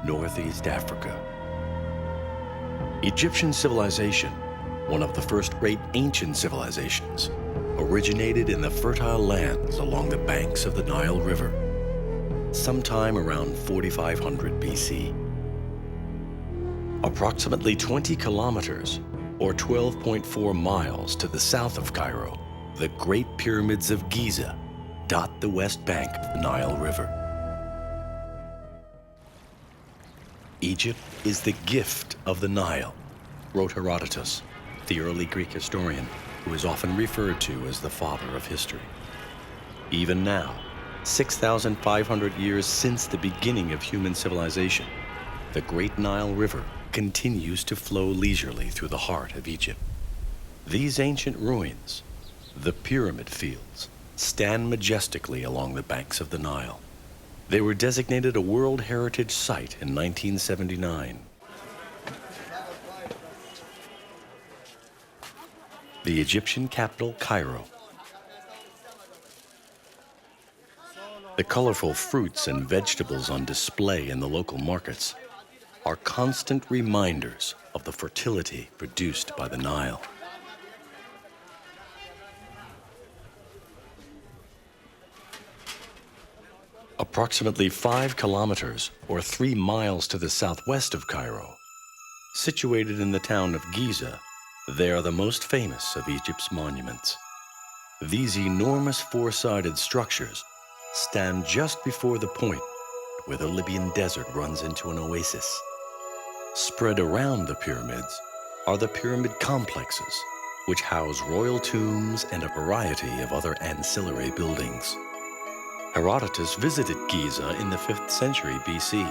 Northeast Africa. Egyptian civilization, one of the first great ancient civilizations, originated in the fertile lands along the banks of the Nile River, sometime around 4500 BC. Approximately 20 kilometers, or 12.4 miles to the south of Cairo, the Great Pyramids of Giza dot the west bank of the Nile River. Egypt is the gift of the Nile, wrote Herodotus, the early Greek historian who is often referred to as the father of history. Even now, 6,500 years since the beginning of human civilization, the Great Nile River continues to flow leisurely through the heart of Egypt. These ancient ruins, the pyramid fields, stand majestically along the banks of the Nile. They were designated a World Heritage Site in 1979. The Egyptian capital, Cairo. The colorful fruits and vegetables on display in the local markets are constant reminders of the fertility produced by the Nile. Approximately 5 kilometers, or 3 miles to the southwest of Cairo, situated in the town of Giza, they are the most famous of Egypt's monuments. These enormous four-sided structures stand just before the point where the Libyan desert runs into an oasis. Spread around the pyramids are the pyramid complexes, which house royal tombs and a variety of other ancillary buildings. Herodotus visited Giza in the 5th century BC.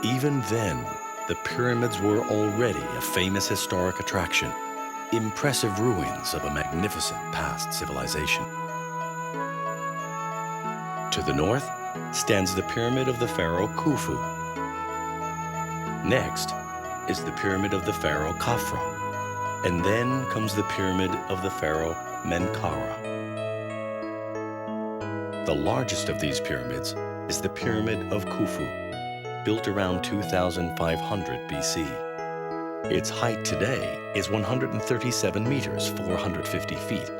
Even then, the pyramids were already a famous historic attraction, impressive ruins of a magnificent past civilization. To the north stands the pyramid of the pharaoh Khufu. Next is the pyramid of the pharaoh Khafra, and then comes the pyramid of the pharaoh Menkaura. The largest of these pyramids is the Pyramid of Khufu, built around 2500 BC. Its height today is 137 meters, 450 feet,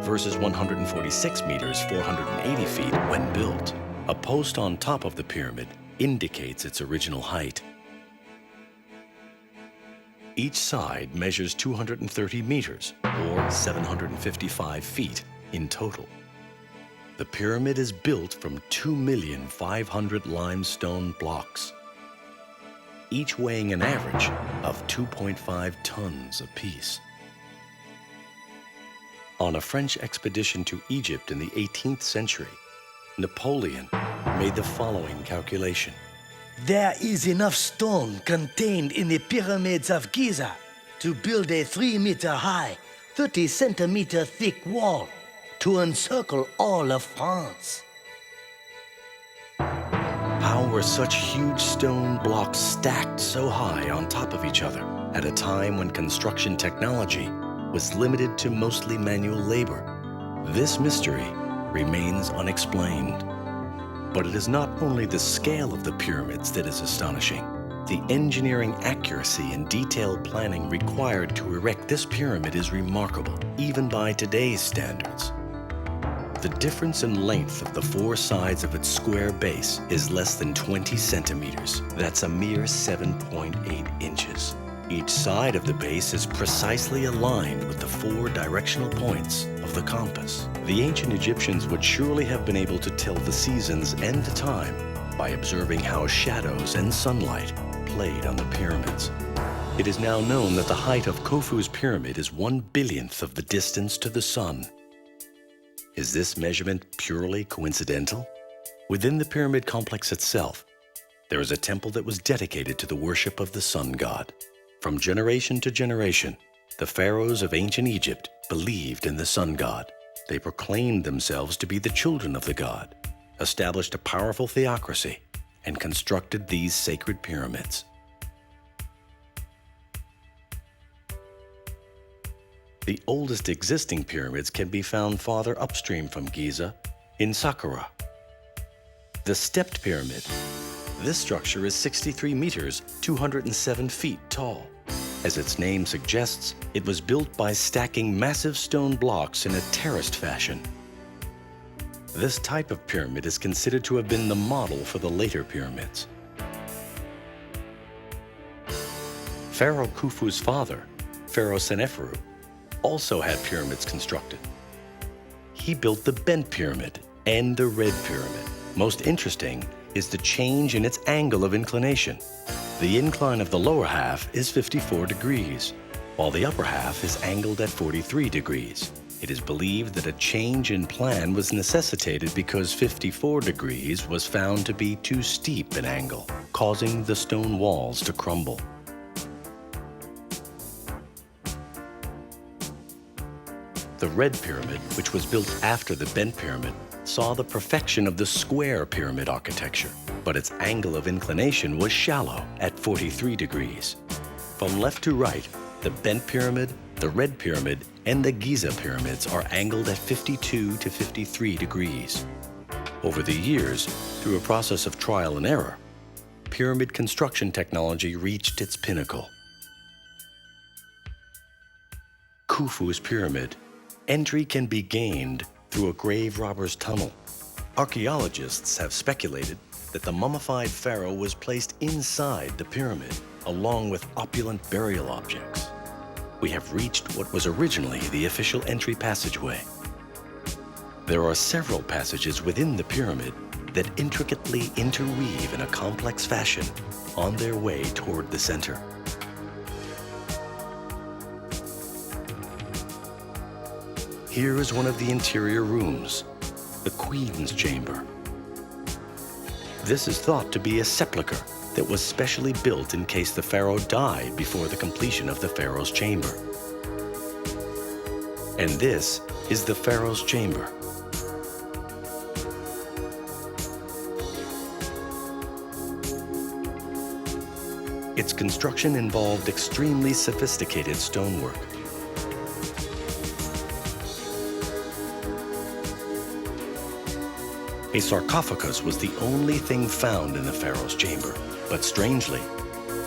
versus 146 meters, 480 feet when built. A post on top of the pyramid indicates its original height. Each side measures 230 meters, or 755 feet in total. The pyramid is built from 2,500,000 limestone blocks, each weighing an average of 2.5 tons apiece. On a French expedition to Egypt in the 18th century, Napoleon made the following calculation. There is enough stone contained in the pyramids of Giza to build a 3-meter-high, 30-centimeter-thick wall to encircle all of France. How were such huge stone blocks stacked so high on top of each other at a time when construction technology was limited to mostly manual labor? This mystery remains unexplained. But it is not only the scale of the pyramids that is astonishing. The engineering accuracy and detailed planning required to erect this pyramid is remarkable, even by today's standards. The difference in length of the 4 sides of its square base is less than 20 centimeters. That's a mere 7.8 inches. Each side of the base is precisely aligned with the 4 directional points of the compass. The ancient Egyptians would surely have been able to tell the seasons and the time by observing how shadows and sunlight played on the pyramids. It is now known that the height of Khufu's pyramid is 1/1000th of the distance to the sun. Is this measurement purely coincidental? Within the pyramid complex itself, there is a temple that was dedicated to the worship of the sun god. From generation to generation, the pharaohs of ancient Egypt believed in the sun god. They proclaimed themselves to be the children of the god, established a powerful theocracy, and constructed these sacred pyramids. The oldest existing pyramids can be found farther upstream from Giza in Saqqara. The stepped pyramid, This structure is 63 meters, 207 feet tall. As its name suggests, it was built by stacking massive stone blocks in a terraced fashion. This type of pyramid is considered to have been the model for the later pyramids. Pharaoh Khufu's father, Pharaoh Seneferu, also had pyramids constructed. He built the bent pyramid and the red pyramid. Most interesting is the change in its angle of inclination. The incline of the lower half is 54 degrees, while the upper half is angled at 43 degrees. It is believed that a change in plan was necessitated because 54 degrees was found to be too steep an angle, causing the stone walls to crumble. The red pyramid, which was built after the bent pyramid, saw the perfection of the square pyramid architecture, but its angle of inclination was shallow at 43 degrees. From left to right, the bent pyramid, the red pyramid, and the Giza pyramids are angled at 52 to 53 degrees. Over the years, through a process of trial and error, pyramid construction technology reached its pinnacle. Khufu's pyramid. Entry can be gained through a grave robber's tunnel. Archaeologists have speculated that the mummified pharaoh was placed inside the pyramid, along with opulent burial objects. We have reached what was originally the official entry passageway. There are several passages within the pyramid that intricately interweave in a complex fashion on their way toward the center. Here is one of the interior rooms, the Queen's Chamber. This is thought to be a sepulchre that was specially built in case the pharaoh died before the completion of the pharaoh's chamber. And this is the pharaoh's chamber. Its construction involved extremely sophisticated stonework. A sarcophagus was the only thing found in the pharaoh's chamber, but strangely,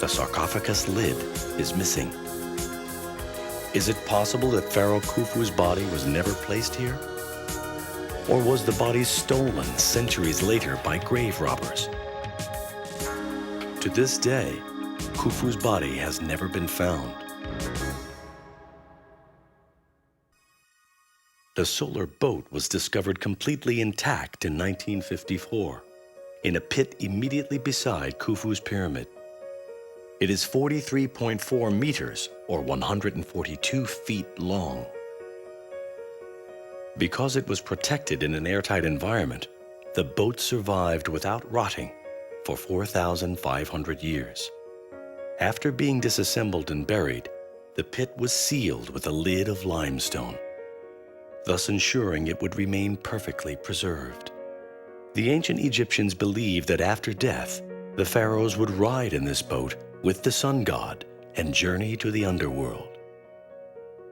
the sarcophagus lid is missing. Is it possible that Pharaoh Khufu's body was never placed here? Or was the body stolen centuries later by grave robbers? To this day, Khufu's body has never been found. The solar boat was discovered completely intact in 1954 in a pit immediately beside Khufu's pyramid. It is 43.4 meters or 142 feet long. Because it was protected in an airtight environment, the boat survived without rotting for 4,500 years. After being disassembled and buried, the pit was sealed with a lid of limestone, thus ensuring it would remain perfectly preserved. The ancient Egyptians believed that after death, the pharaohs would ride in this boat with the sun god and journey to the underworld.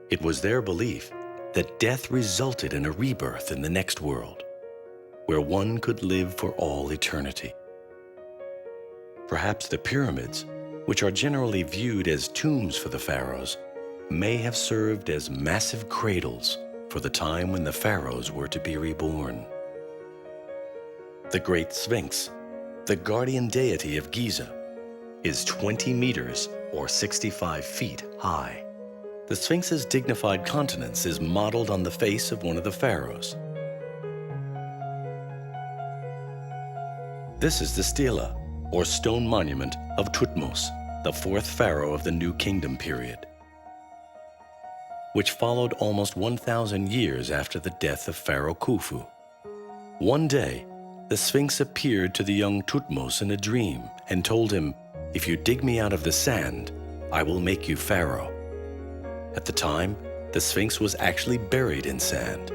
It was their belief that death resulted in a rebirth in the next world, where one could live for all eternity. Perhaps the pyramids, which are generally viewed as tombs for the pharaohs, may have served as massive cradles for the time when the pharaohs were to be reborn. The Great Sphinx, the guardian deity of Giza, is 20 meters or 65 feet high. The Sphinx's dignified countenance is modeled on the face of one of the pharaohs. This is the stela, or stone monument, of Thutmose, the fourth pharaoh of the New Kingdom period, which followed almost 1,000 years after the death of Pharaoh Khufu. One day, the Sphinx appeared to the young Thutmose in a dream and told him, "If you dig me out of the sand, I will make you pharaoh." At the time, the Sphinx was actually buried in sand.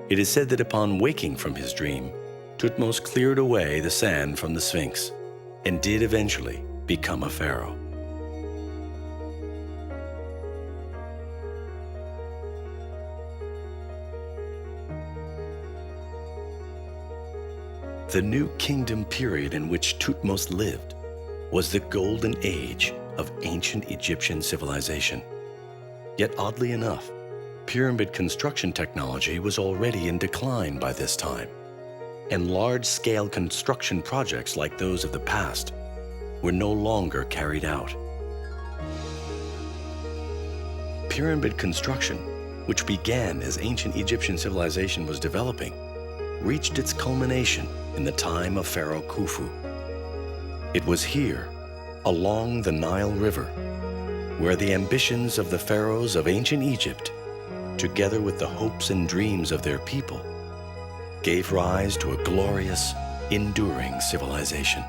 It is said that upon waking from his dream, Thutmose cleared away the sand from the Sphinx and did eventually become a pharaoh. The new kingdom period in which Tutmos lived was the golden age of ancient Egyptian civilization. Yet oddly enough, pyramid construction technology was already in decline by this time, and large-scale construction projects like those of the past were no longer carried out. Pyramid construction, which began as ancient Egyptian civilization was developing, reached its culmination in the time of Pharaoh Khufu. It was here, along the Nile River, where the ambitions of the pharaohs of ancient Egypt, together with the hopes and dreams of their people, gave rise to a glorious, enduring civilization.